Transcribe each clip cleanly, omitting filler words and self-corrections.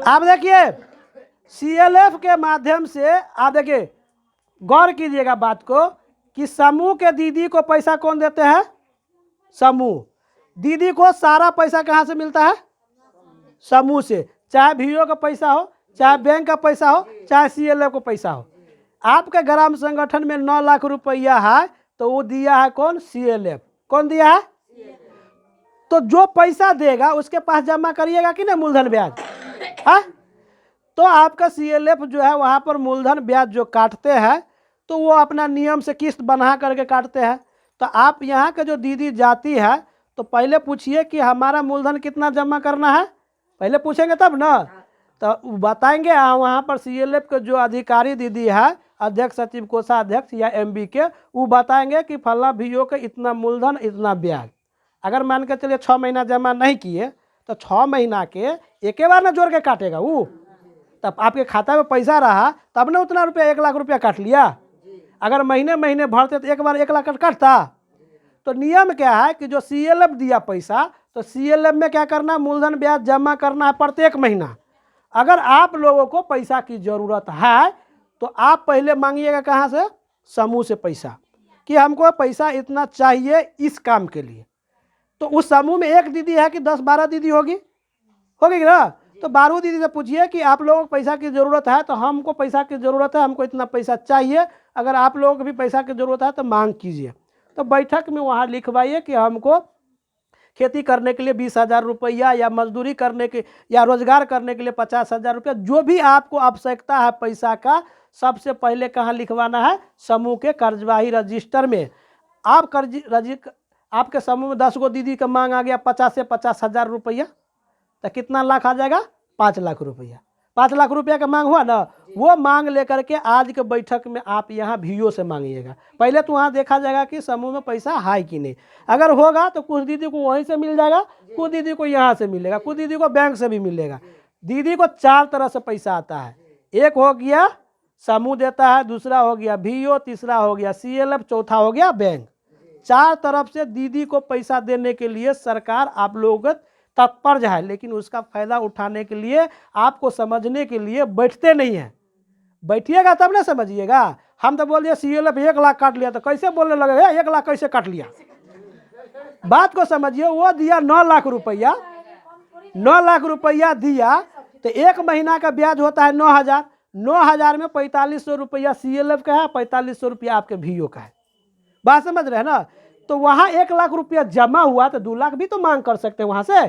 आप देखिए सीएलएफ के माध्यम से आप देखिए गौर कीजिएगा बात को कि समूह के दीदी को पैसा कौन देते हैं? समूह। दीदी को सारा पैसा कहाँ से मिलता है? समूह से, चाहे वीओ का पैसा हो, चाहे बैंक का पैसा हो, चाहे सीएलएफ का पैसा हो। आपके ग्राम संगठन में 9 लाख रुपया है तो वो दिया है कौन? सीएलएफ। कौन दिया है? तो जो पैसा देगा उसके पास जमा करिएगा कि नहीं मूलधन ब्याज? हाँ, तो आपका सीएलएफ जो है वहाँ पर मूलधन ब्याज जो काटते हैं तो वो अपना नियम से किस्त बना करके काटते हैं। तो आप यहाँ के जो दीदी जाती है तो पहले पूछिए कि हमारा मूलधन कितना जमा करना है, पहले पूछेंगे तब ना। तो बताएंगे वहाँ पर सीएलएफ के जो अधिकारी दीदी है, अध्यक्ष, सचिव, कोषाध्यक्ष या एमबी के, वो बताएंगे कि फला वीओ के इतना मूलधन इतना ब्याज। अगर मान के चलिए 6 महीना जमा नहीं किए तो 6 महीना के एक बार ना जोड़ के काटेगा वो। तब आपके खाता में पैसा रहा तब ना उतना रुपया 1 लाख रुपया काट लिया। अगर महीने महीने भरते तो एक बार 1 लाख काटता। तो नियम क्या है कि जो सीएलएफ दिया पैसा तो सीएलएफ में क्या करना? मूलधन ब्याज जमा करना है प्रत्येक महीना। अगर आप लोगों को पैसा की ज़रूरत है तो आप पहले मांगिएगा कहाँ से? समूह से पैसा, कि हमको पैसा इतना चाहिए इस काम के लिए। तो उस समूह में एक दीदी है कि 10-12 दीदी होगी ना? तो 12 दीदी से पूछिए कि आप लोगों को पैसा की ज़रूरत है तो हमको पैसा की ज़रूरत है, हमको इतना पैसा चाहिए, अगर आप लोगों को भी पैसा की ज़रूरत है तो मांग कीजिए। तो बैठक में वहाँ लिखवाइए कि हमको खेती करने के लिए 20,000 रुपया, या मजदूरी करने के या रोजगार करने के लिए 50,000 रुपया, जो भी आपको आवश्यकता है पैसा का, सबसे पहले कहाँ लिखवाना है? समूह के कार्यवाही रजिस्टर में। आपके समूह में 10 गो दीदी का मांग आ गया 50 से 50,000 रुपया, तो कितना लाख आ जाएगा? 5 लाख रुपया। 5 लाख रुपया का मांग हुआ ना, वो मांग लेकर के आज के बैठक में आप यहाँ वीओ से मांगिएगा। पहले तो वहाँ देखा जाएगा कि समूह में पैसा है कि नहीं। अगर होगा तो कुछ दीदी को वहीं से मिल जाएगा, कुछ दीदी को यहाँ से मिलेगा, कुछ दीदी को बैंक से भी मिलेगा। दीदी को 4 तरह से पैसा आता है। एक हो गया समूह देता है, दूसरा हो गया वीओ, तीसरा हो गया सीएलएफ, चौथा हो गया बैंक। 4 तरफ से दीदी को पैसा देने के लिए सरकार आप लोगों तत्पर है, लेकिन उसका फायदा उठाने के लिए, आपको समझने के लिए बैठते नहीं है। बैठिएगा तब ना समझिएगा। हम तो बोल दिए सीएलएफ 1 लाख काट लिया तो कैसे बोलने लगेगा 1 लाख कैसे काट लिया? बात को समझिए। वो दिया 9 लाख रुपया, 9 लाख रुपया दिया तो 1 महीना का ब्याज होता है 9,000। 9,000 में 4500 रुपया सीएलएफ का है, 4500 रुपया आपके वीओ का है। बात समझ रहे हैं ना? तो वहाँ 1 लाख रुपया जमा हुआ तो 2 लाख भी तो मांग कर सकते हैं वहाँ से।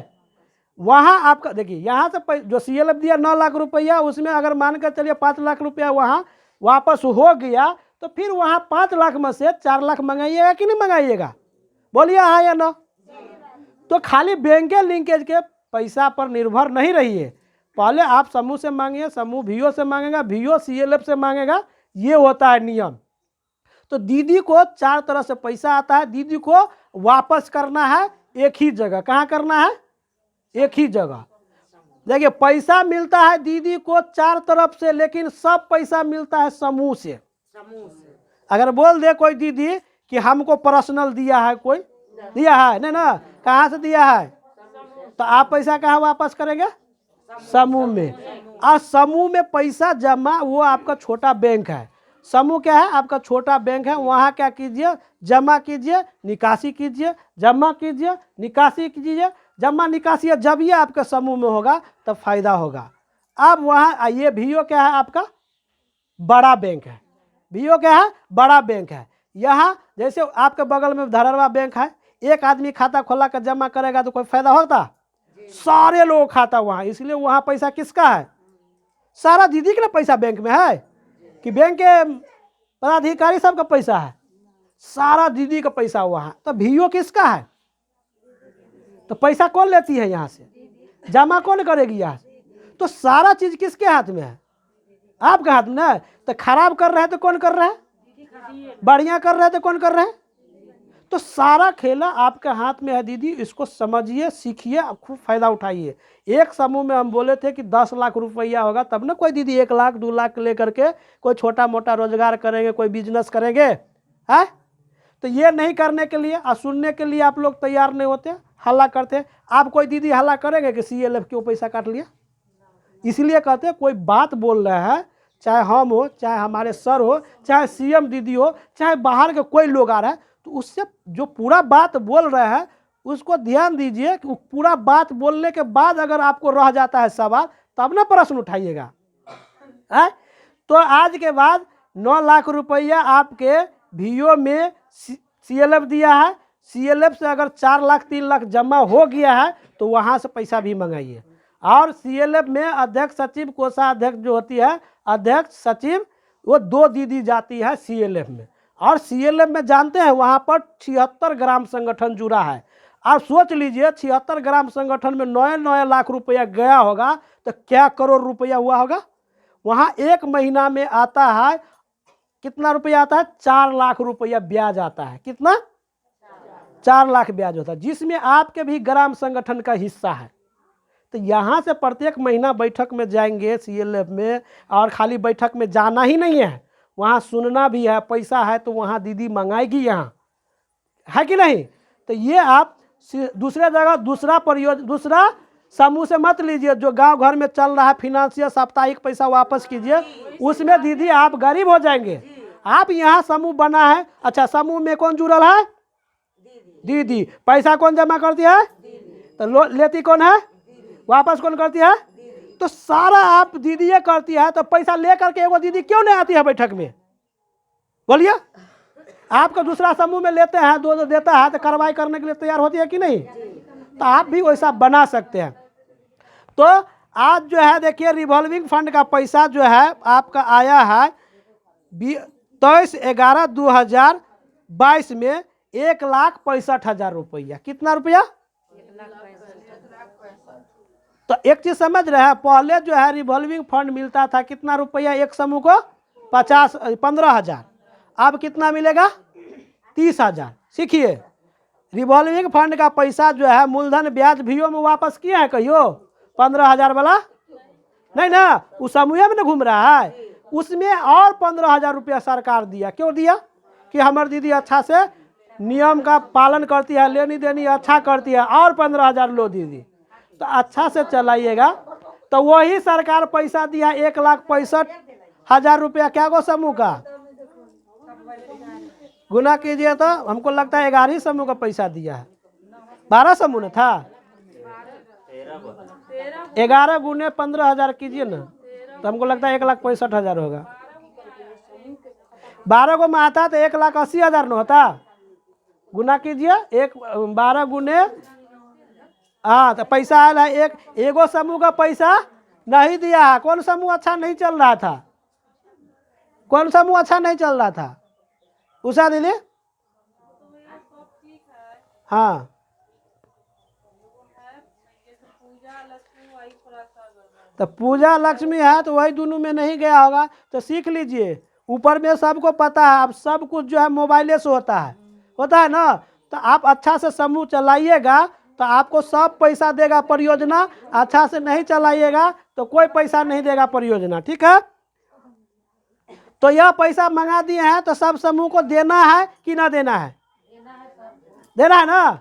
वहाँ आपका देखिए, यहाँ से जो सीएलएफ दिया 9 लाख रुपया, उसमें अगर मान कर चलिए 5 लाख रुपया वहाँ वापस हो गया तो फिर वहाँ 5 लाख में से 4 लाख मंगाइएगा कि नहीं मंगाइएगा? बोलिए हाँ या ना? तो खाली बैंक के लिंकेज के पैसा पर निर्भर नहीं रहिए। पहले आप समूह से मांगिए, समूह वीओ से मांगेगा, वीओ सीएलएफ से मांगेगा। ये होता है नियम। तो दीदी को 4 तरह से पैसा आता है। दीदी को वापस करना है एक ही जगह। कहाँ करना है? एक ही जगह। देखिए पैसा मिलता है दीदी को 4 तरफ से, लेकिन सब पैसा मिलता है समूह से। अगर बोल दे कोई दीदी कि हमको पर्सनल दिया है, कोई दिया है नहीं ना, कहाँ से दिया है, तो आप पैसा कहाँ वापस करेंगे? समूह में। और समूह में पैसा जमा, वो आपका छोटा बैंक है। समूह क्या है? आपका छोटा बैंक है। वहाँ क्या कीजिए? जमा कीजिए, निकासी कीजिए, जमा कीजिए, निकासी कीजिए, जमा निकासी। जब ये आपके समूह में होगा तब फायदा होगा। अब वहाँ ये वीओ क्या है? आपका बड़ा बैंक है। वीओ क्या है? बड़ा बैंक है। यहाँ जैसे आपके बगल में धरहरा बैंक है, एक आदमी खाता खोला कर जमा करेगा तो कोई फायदा होता? सारे लोग खाता वहाँ, इसलिए वहाँ पैसा किसका है? सारा दीदी के ना पैसा बैंक में है कि बैंक के पदाधिकारी सबका पैसा है? सारा दीदी का पैसा वहाँ। तो वीओ किसका है? तो पैसा कौन लेती है यहाँ से? जमा कौन करेगी यहाँ से? तो सारा चीज किसके हाथ में है? आपके हाथ में ना। तो खराब कर रहे हैं तो कौन कर रहा है? बढ़िया कर रहे हैं तो कौन कर रहा है? तो सारा खेला आपके हाथ में है दीदी। इसको समझिए, सीखिए, खूब फायदा उठाइए। एक समूह में हम बोले थे कि 10 लाख रुपया होगा तब ना कोई दीदी 1 लाख 2 लाख लेकर के कोई छोटा मोटा रोजगार करेंगे, कोई बिजनेस करेंगे, है? तो ये नहीं करने के लिए और सुनने के लिए आप लोग तैयार नहीं होते, हल्ला करते। आप कोई दीदी हल्ला करेंगे कि सीएलएफ क्यों पैसा काट लिया? इसलिए कहते हैं कोई बात बोल रहे हैं, चाहे हम हो, चाहे हमारे सर हो, चाहे सीएम दीदी हो, चाहे बाहर के कोई लोग आ रहे हैं, तो उससे जो पूरा बात बोल रहे हैं उसको ध्यान दीजिए कि पूरा बात बोलने के बाद अगर आपको रह जाता है सवाल तब ना प्रश्न उठाइएगा। है तो आज के बाद 9 लाख रुपया आपके वीओ में सीएलएफ दिया है। सीएलएफ से अगर 4 लाख 3 लाख जमा हो गया है तो वहाँ से पैसा भी मंगाइए। और सीएलएफ में अध्यक्ष सचिव कोषाध्यक्ष जो होती है, अध्यक्ष सचिव, वो 2 दीदी जाती है सीएलएफ में। और सीएलएफ में जानते हैं वहाँ पर 76 ग्राम संगठन जुड़ा है। आप सोच लीजिए 76 ग्राम संगठन में 9 लाख रुपया गया होगा तो क्या करोड़ रुपया हुआ होगा। वहाँ एक महीना में आता है कितना रुपया आता है, 4 लाख रुपया ब्याज आता है। कितना? 4 लाख ब्याज होता है, जिसमें आपके भी ग्राम संगठन का हिस्सा है। तो यहाँ से प्रत्येक महीना बैठक में जाएंगे सीएलएफ में, और खाली बैठक में जाना ही नहीं है, वहाँ सुनना भी है, पैसा है तो वहाँ दीदी मंगाएगी, यहाँ है कि नहीं। तो ये आप दूसरे जगह दूसरा समूह से मत लीजिए जो गांव घर में चल रहा है फिनेंशियल साप्ताहिक पैसा वापस कीजिए, उसमें दीदी आप गरीब हो जाएंगे। आप यहाँ समूह बना है, अच्छा समूह में कौन जुड़ल है? दीदी। पैसा कौन जमा करती है? तो लेती कौन है? वापस कौन करती है? तो सारा आप दीदी करती है। तो पैसा ले करके एगो दीदी क्यों नहीं आती है बैठक में? बोलिए। आपको दूसरा समूह में लेते हैं, दो देता है तो कार्रवाई करने के लिए तैयार होती है कि नहीं? तो आप भी वैसा बना सकते हैं। तो आज जो है देखिए रिवॉल्विंग फंड का पैसा जो है आपका आया है 23/11/2022 में 1,65,000 रुपया। कितना रुपया? तो एक चीज समझ रहे हैं, पहले जो है रिवॉल्विंग फंड मिलता था कितना रुपया एक समूह को? 15,000। अब कितना मिलेगा? 30,000। सीखिए, रिवॉल्विंग फंड का पैसा जो है मूलधन ब्याज वीओ में वापस किया है कहियो? 15,000 वाला नहीं ना, उस समूह में ना घूम रहा है, उसमें और 15,000 रुपया सरकार दिया। क्यों दिया? कि हमारी दीदी अच्छा से नियम का पालन करती है, लेनी देनी अच्छा करती है, और 15,000 लो दीदी, तो अच्छा से चलाइएगा। तो वही सरकार पैसा दिया 1,65,000 रुपया क्या को समूह का? गुना कीजिए तो हमको लगता है 11 ही समूह का पैसा दिया है। 12 समूह न था? 11 गुने 15,000 कीजिए ना, तो हमको लगता है 1,65,000 होगा। 12 को में आता तो 1,80,000 न होता? गुना कीजिए, 12 गुने, हाँ, तो पैसा आया है एगो समूह का पैसा नहीं दिया है। कौन समूह अच्छा नहीं चल रहा था? कौन समूह अच्छा नहीं चल रहा था? उषा दीदी? हाँ, तो पूजा लक्ष्मी है तो वही दोनों में नहीं गया होगा। तो सीख लीजिए, ऊपर में सबको पता है, अब सब कुछ जो है मोबाइले से होता है ना। तो आप अच्छा से समूह चलाइएगा तो आपको सब पैसा देगा परियोजना, अच्छा से नहीं चलाइएगा तो कोई पैसा नहीं देगा परियोजना। ठीक है, तो यह पैसा मंगा दिए हैं तो सब समूह को देना है कि ना देना है? देना है ना।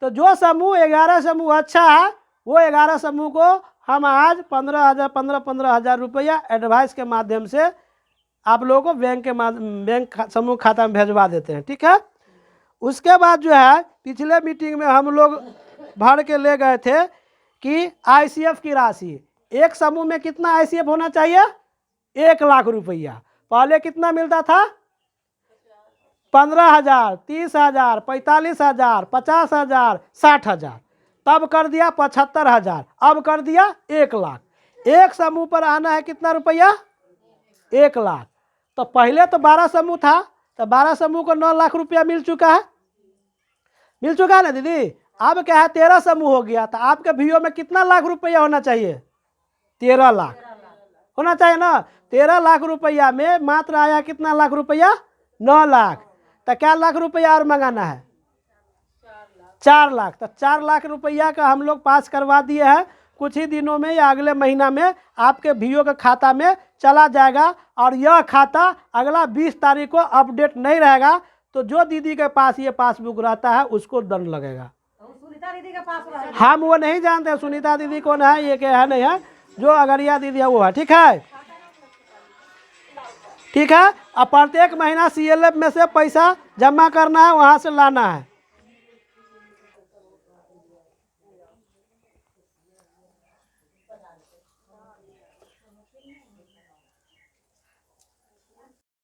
तो जो समूह 11 समूह अच्छा है वो 11 समूह को हम आज 15,000 रुपया एडवाइस के माध्यम से आप लोगों को बैंक समूह खाता में भेजवा देते हैं। ठीक है, उसके बाद जो है पिछले मीटिंग में हम लोग भर के ले गए थे कि आईसीएफ की राशि, एक समूह में कितना आईसीएफ होना चाहिए? 1 लाख रुपया। पहले कितना मिलता था? 15,000, 30,000, 45,000, 50,000, 60,000। तब कर दिया 75,000, अब कर दिया 1 लाख। एक समूह पर आना है कितना रुपया? 1 लाख। तो पहले तो 12 समूह था, तो 12 समूह को 9 लाख रुपया मिल चुका है ना दीदी। अब क्या है 13 समूह हो गया, तो आपके वीओ में कितना लाख रुपया होना चाहिए? 13 लाख होना चाहिए ना। 13 लाख रुपया में मात्र आया कितना लाख रुपया? 9 लाख। तो क्या लाख रुपया और मंगाना है? 4 लाख। तो 4 लाख रुपया का हम लोग पास करवा दिए हैं। कुछ ही दिनों में या अगले महीना में आपके वीओ के खाता में चला जाएगा, और यह खाता अगला 20 तारीख को अपडेट नहीं रहेगा। तो जो दीदी के पास ये पासबुक रहता है उसको दंड लगेगा। हम वो नहीं जानते सुनीता दीदी कौन है, ये क्या है नहीं है, जो अगरिया दीदी है वो है, ठीक है। ठीक है, अब प्रत्येक महीना CLF में से पैसा जमा करना है, वहां से लाना है।